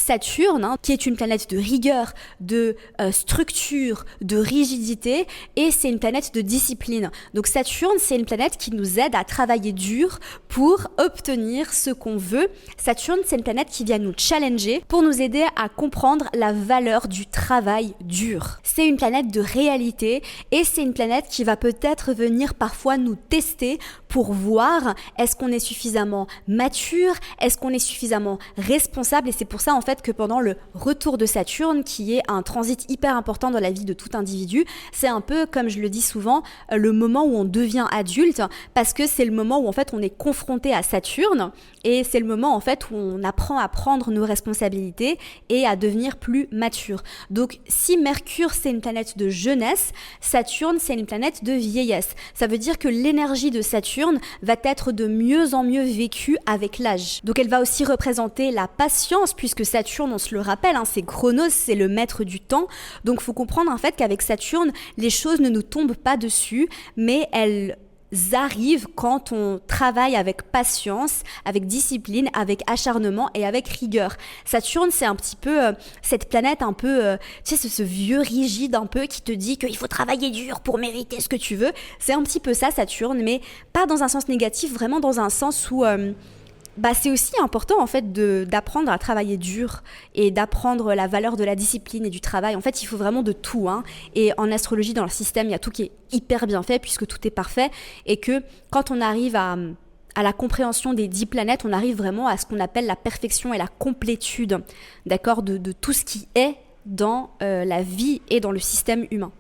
Saturne, qui est une planète de rigueur, de structure, de rigidité, et c'est une planète de discipline. Donc Saturne, c'est une planète qui nous aide à travailler dur pour obtenir ce qu'on veut. Saturne, c'est une planète qui vient nous challenger pour nous aider à comprendre la valeur du travail dur. C'est une planète de réalité et c'est une planète qui va peut-être venir parfois nous tester pour voir est-ce qu'on est suffisamment mature, est-ce qu'on est suffisamment responsable, et c'est pour ça en fait que pendant le retour de Saturne, qui est un transit hyper important dans la vie de tout individu, c'est un peu, comme je le dis souvent, le moment où on devient adulte, parce que c'est le moment où en fait on est confronté à Saturne, et c'est le moment en fait où on apprend à prendre nos responsabilités et à devenir plus mature. Donc si Mercure c'est une planète de jeunesse, Saturne c'est une planète de vieillesse. Ça veut dire que l'énergie de Saturne va être de mieux en mieux vécue avec l'âge. Donc elle va aussi représenter la patience, puisque Saturne, on se le rappelle, c'est Chronos, c'est le maître du temps. Donc il faut comprendre en fait qu'avec Saturne, les choses ne nous tombent pas dessus, mais elles arrivent quand on travaille avec patience, avec discipline, avec acharnement et avec rigueur. Saturne, c'est un petit peu cette planète un peu, tu sais, ce vieux rigide un peu qui te dit qu'il faut travailler dur pour mériter ce que tu veux. C'est un petit peu ça, Saturne, mais pas dans un sens négatif, vraiment dans un sens où c'est aussi important en fait d'apprendre à travailler dur et d'apprendre la valeur de la discipline et du travail. En fait, il faut vraiment de tout. Et en astrologie, dans le système, il y a tout qui est hyper bien fait puisque tout est parfait. Et que quand on arrive à la compréhension des 10 planètes, on arrive vraiment à ce qu'on appelle la perfection et la complétude, d'accord, de tout ce qui est dans la vie et dans le système humain.